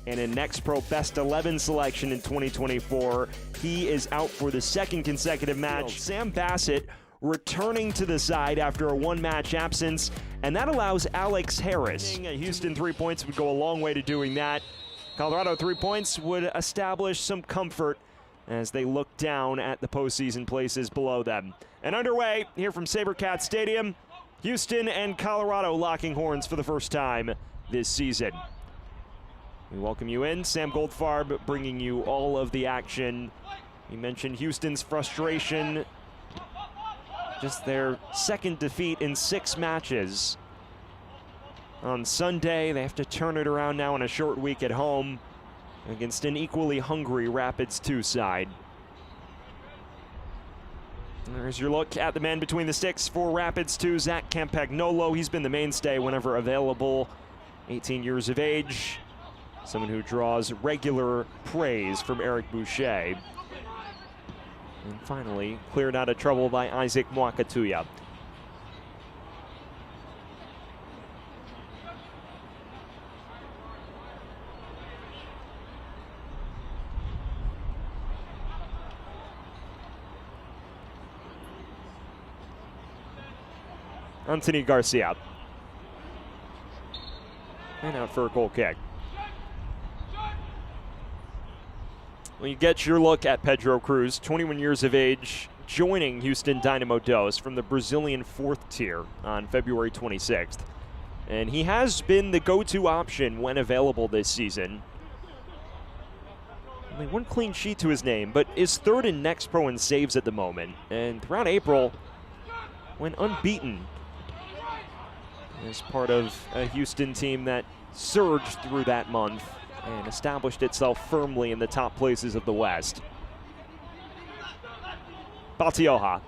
and a Next Pro Best 11 selection in 2024. He is out for the second consecutive match. Sam Bassett returning to the side after a one-match absence, and that allows Alex Harris. Houston 3 points would go a long way to doing that. Colorado 3 points would establish some comfort as they look down at the postseason places below them. And underway here from SaberCat Stadium, Houston and Colorado locking horns for the first time this season. We welcome you in. Sam Goldfarb bringing you all of the action. We mentioned Houston's frustration, just their second defeat in 6 matches. On Sunday, they have to turn it around now in a short week at home against an equally hungry Rapids 2 side. There's your look at the man between the sticks for Rapids 2, Zach Campagnolo. He's been the mainstay whenever available. 18 years of age, someone who draws regular praise from Eric Boucher. And finally, cleared out of trouble by Isaac Mwakatuya. Anthony Garcia. And out for a goal kick. Well, you get your look at Pedro Cruz, 21 years of age, joining Houston Dynamo Dos from the Brazilian 4th tier on February 26th. And he has been the go-to option when available this season. Only 1 clean sheet to his name, but is 3rd in Next Pro in saves at the moment. And throughout April, went unbeaten as part of a Houston team that surged through that month and established itself firmly in the top places of the West. Batioja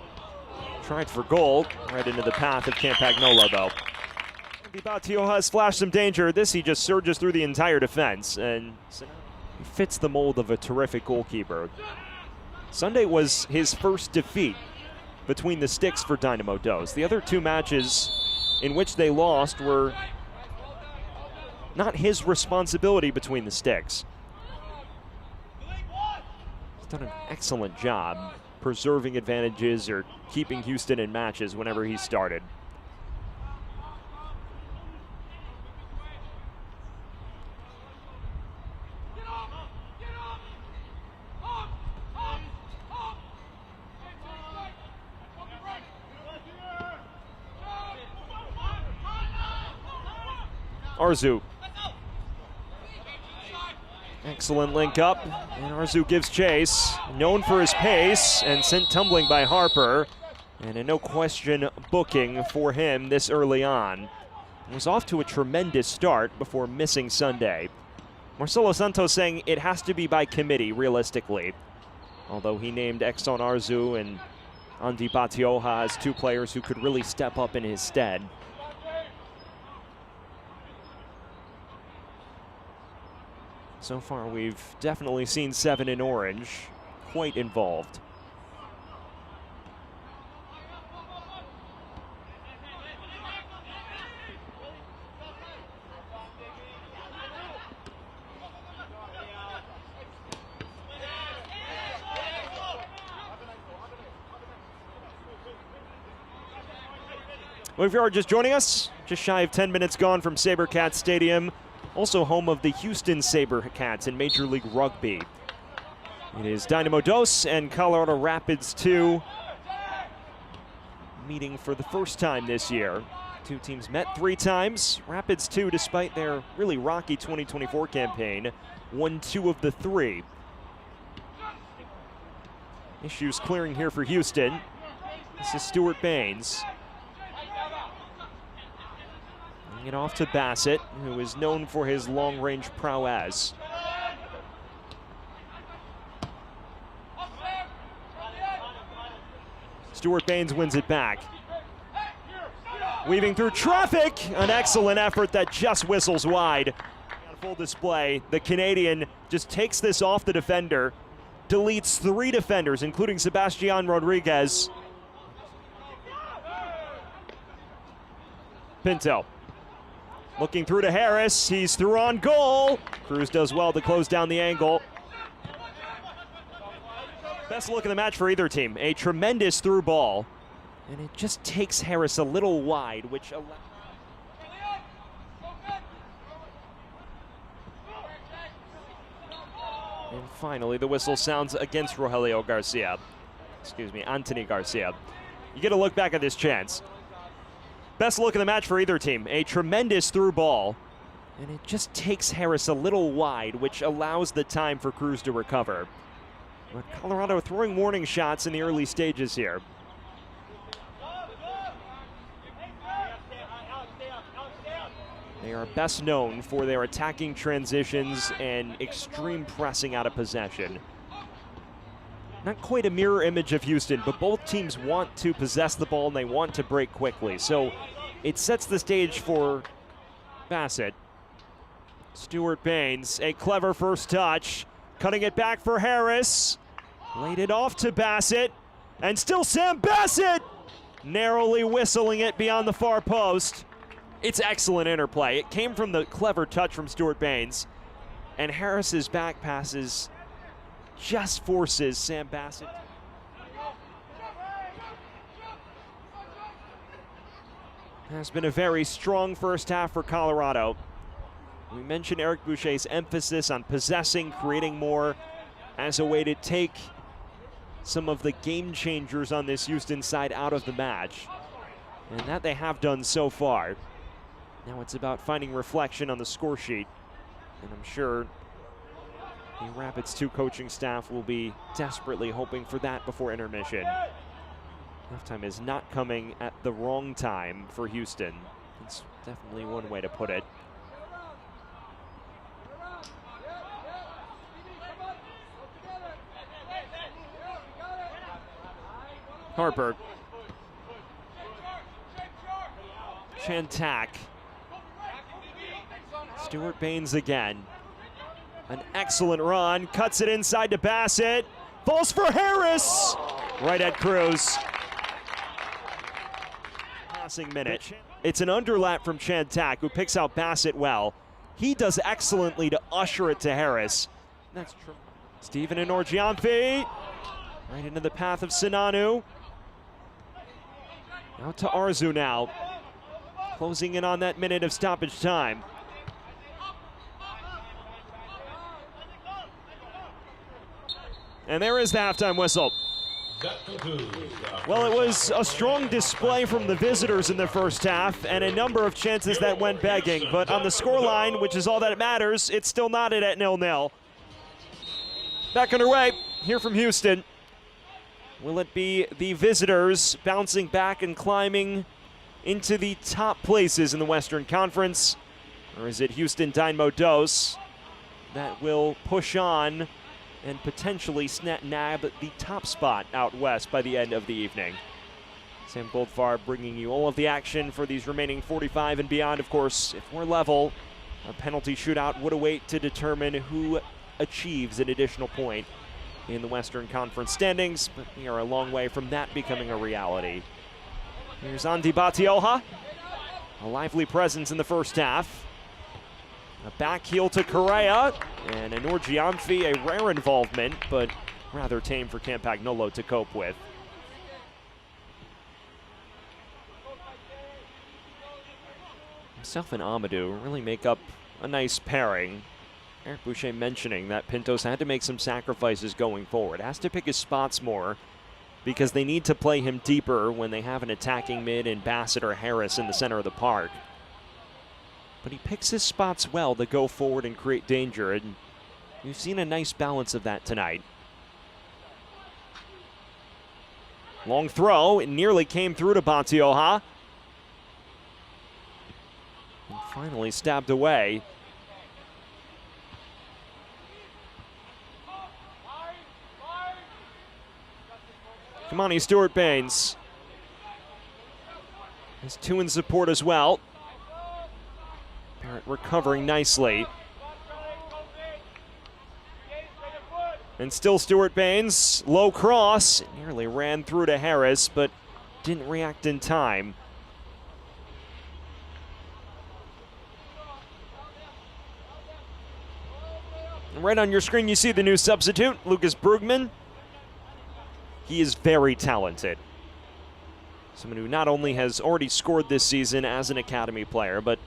tried for goal, right into the path of Campagnolo though. Batioja has flashed some danger. This he just surges through the entire defense, and he fits the mold of a terrific goalkeeper. Sunday was his first defeat between the sticks for Dynamo Dos. The other 2 matches in which they lost were not his responsibility between the sticks. He's done an excellent job preserving advantages or keeping Houston in matches whenever he started. Arzu. Excellent link up, and Arzu gives chase. Known for his pace and sent tumbling by Harper. And a no question booking for him this early on. He was off to a tremendous start before missing Sunday. Marcelo Santos saying it has to be by committee realistically. Although he named Exxon Arzu and Andy Batioja as 2 players who could really step up in his stead. So far, we've definitely seen 7 in orange, quite involved. Well, if you are just joining us, just shy of 10 minutes gone from SaberCat Stadium, also home of the Houston SaberCats in Major League Rugby. It is Dynamo Dos and Colorado Rapids 2 meeting for the first time this year. 2 teams met 3 times. Rapids 2, despite their really rocky 2024 campaign, won 2 of the 3. Issues clearing here for Houston. This is Stuart Baines. It off to Bassett, who is known for his long-range prowess. Stuart Baines wins it back. Weaving through traffic, an excellent effort that just whistles wide. On full display, the Canadian just takes this off the defender, deletes 3 defenders, including Sebastian Rodriguez. Pinto. Looking through to Harris. He's through on goal. Cruz does well to close down the angle. Best look in the match for either team. A tremendous through ball. And it just takes Harris a little wide, which allows... And finally, the whistle sounds against Rogelio Garcia. Excuse me, Anthony Garcia. You get a look back at this chance. Best look in the match for either team. A tremendous through ball. And it just takes Harris a little wide, which allows the time for Cruz to recover. But Colorado throwing warning shots in the early stages here. They are best known for their attacking transitions and extreme pressing out of possession. Not quite a mirror image of Houston, but both teams want to possess the ball and they want to break quickly. So it sets the stage for Bassett. Stuart Baines, a clever first touch. Cutting it back for Harris. Laid it off to Bassett. And still Sam Bassett! Narrowly whistling it beyond the far post. It's excellent interplay. It came from the clever touch from Stuart Baines. And Harris's back passes just forces Sam Bassett. Has been a very strong first half for Colorado. We mentioned Eric Boucher's emphasis on possessing, creating more as a way to take some of the game changers on this Houston side out of the match. And that they have done so far. Now it's about finding reflection on the score sheet. And I'm sure the Rapids 2 coaching staff will be desperately hoping for that before intermission. Halftime is not coming at the wrong time for Houston. It's definitely one way to put it. Harper. Chantak. Stuart Baines again. An excellent run. Cuts it inside to Bassett. Falls for Harris. Right at Cruz. Passing minute. It's an underlap from Chantak, who picks out Bassett well. He does excellently to usher it to Harris. That's true. Steven Enorgianfi. Right into the path of Sinanu. Out to Arzu now. Closing in on that minute of stoppage time. And there is the halftime whistle. Well, it was a strong display from the visitors in the first half and a number of chances that went begging. But on the scoreline, which is all that matters, it's still knotted at 0-0. Back underway here from Houston. Will it be the visitors bouncing back and climbing into the top places in the Western Conference? Or is it Houston Dynamo Dos that will push on and potentially nab the top spot out west by the end of the evening? Sam Goldfarb bringing you all of the action for these remaining 45 and beyond. Of course, if we're level, a penalty shootout would await to determine who achieves an additional point in the Western Conference standings, but we are a long way from that becoming a reality. Here's Andy Batioja, a lively presence in the first half. A back heel to Correa, and Enorgianfi, a rare involvement, but rather tame for Campagnolo to cope with. Himself and Amadou really make up a nice pairing. Eric Boucher mentioning that Pintos had to make some sacrifices going forward. Has to pick his spots more because they need to play him deeper when they have an attacking mid in Bassett or Harris in the center of the park. But he picks his spots well to go forward and create danger, and you've seen a nice balance of that tonight. Long throw, it nearly came through to Batioja. And finally stabbed away. Kamani Stuart Baines has two in support as well. Barrett recovering nicely. And still Stuart Baines, low cross. It nearly ran through to Harris, but didn't react in time. Right on your screen, you see the new substitute, Lucas Brugman. He is very talented. Someone who not only has already scored this season as an academy player, but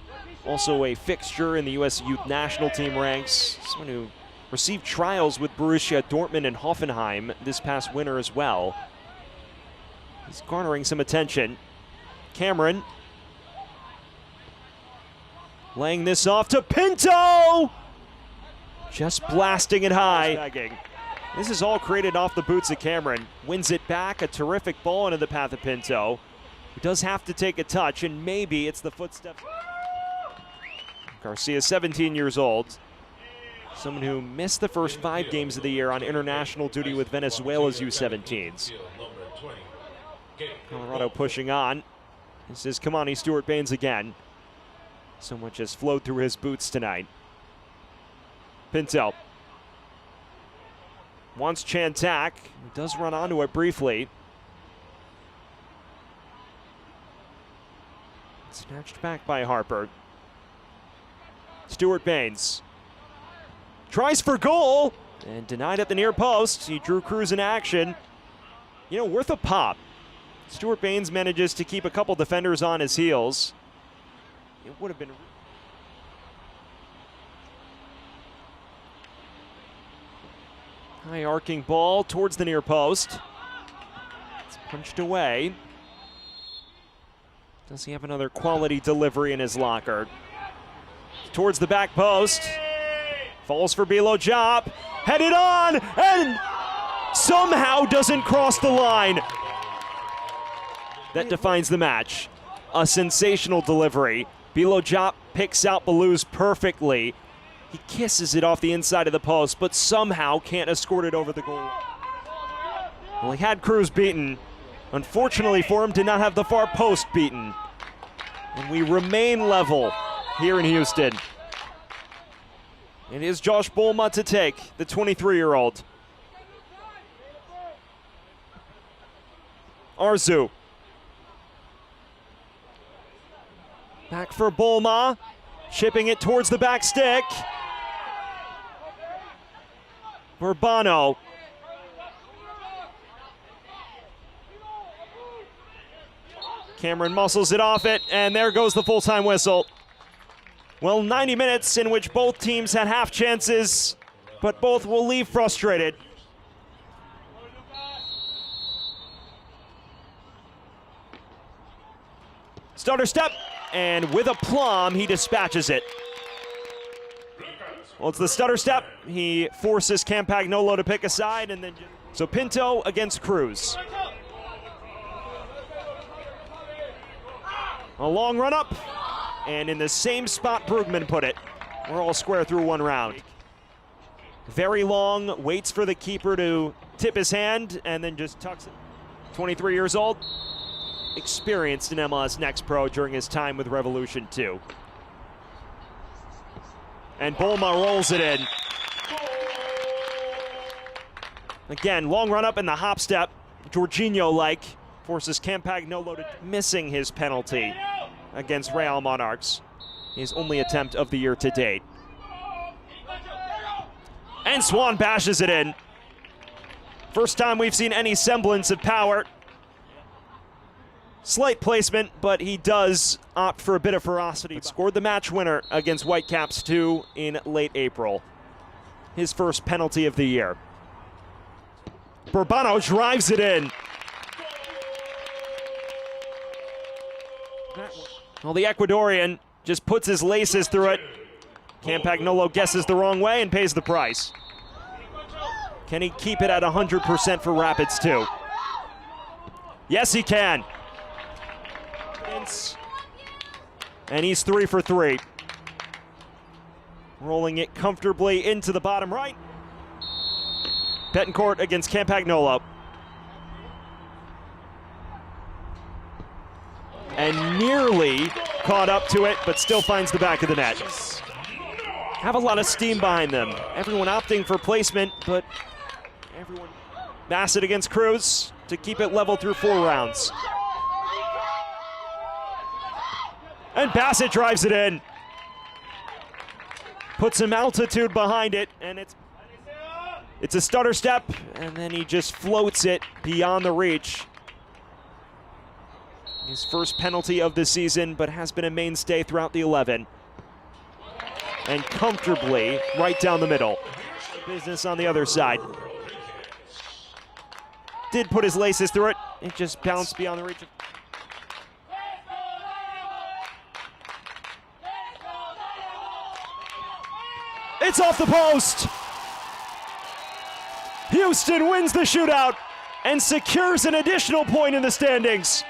also a fixture in the U.S. Youth National Team ranks. Someone who received trials with Borussia Dortmund and Hoffenheim this past winter as well. He's garnering some attention. Cameron laying this off to Pinto! Just blasting it high. This is all created off the boots of Cameron. Wins it back, a terrific ball into the path of Pinto, who does have to take a touch, and maybe it's the footsteps. Garcia, 17 years old. Someone who missed the first 5 games of the year on international duty with Venezuela's U17s. Colorado pushing on. This is Kamani Stewart-Baines again. So much has flowed through his boots tonight. Pinto wants Chantak. He does run onto it briefly. Snatched back by Harper. Stewart-Baines tries for goal and denied at the near post. He drew Cruz in action. You know, worth a pop. Stewart-Baines manages to keep a couple defenders on his heels. It would have been... High arcing ball towards the near post. It's punched away. Does he have another quality delivery in his locker? Towards the back post. Falls for Bilo Diop. Headed on and somehow doesn't cross the line. That defines the match. A sensational delivery. Bilo Diop picks out Balouz perfectly. He kisses it off the inside of the post, but somehow can't escort it over the goal. Well, he had Cruz beaten. Unfortunately for him, did not have the far post beaten. And we remain level here in Houston. It is Josh Bolma to take, the 23-year-old. Arzu. Back for Bolma. Chipping it towards the back stick. Urbano. Cameron muscles it off it, and there goes the full-time whistle. Well, 90 minutes in which both teams had half chances, but both will leave frustrated. Stutter step, and with aplomb, he dispatches it. Well, it's the stutter step. He forces Campagnolo to pick a side, and then so Pinto against Cruz. A long run up, and in the same spot Brugman put it. We're all square through one round. Very long, waits for the keeper to tip his hand, and then just tucks it. 23 years old, experienced in MLS Next Pro during his time with Revolution 2. And Bolma rolls it in. Again, long run up in the hop step. Jorginho-like, forces Campagnolo to missing his penalty against Real Monarchs. His only attempt of the year to date. And Swan bashes it in. First time we've seen any semblance of power. Slight placement, but he does opt for a bit of ferocity. Scored the match winner against Whitecaps 2 in late April. His first penalty of the year. Urbano drives it in. Well, the Ecuadorian just puts his laces through it. Campagnolo guesses the wrong way and pays the price. Can he keep it at 100% for Rapids 2? Yes, he can. And he's 3 for 3. Rolling it comfortably into the bottom right. Betancourt against Campagnolo. And nearly caught up to it, but still finds the back of the net. Have a lot of steam behind them. Everyone opting for placement, but everyone... Bassett against Cruz to keep it level through 4 rounds. And Bassett drives it in. Puts some altitude behind it, and it's It's a stutter step, and then he just floats it beyond the reach. His first penalty of the season, but has been a mainstay throughout the 11. And comfortably right down the middle. Business on the other side. Did put his laces through it. It just bounced beyond the reach. It's off the post. Houston wins the shootout and secures an additional point in the standings.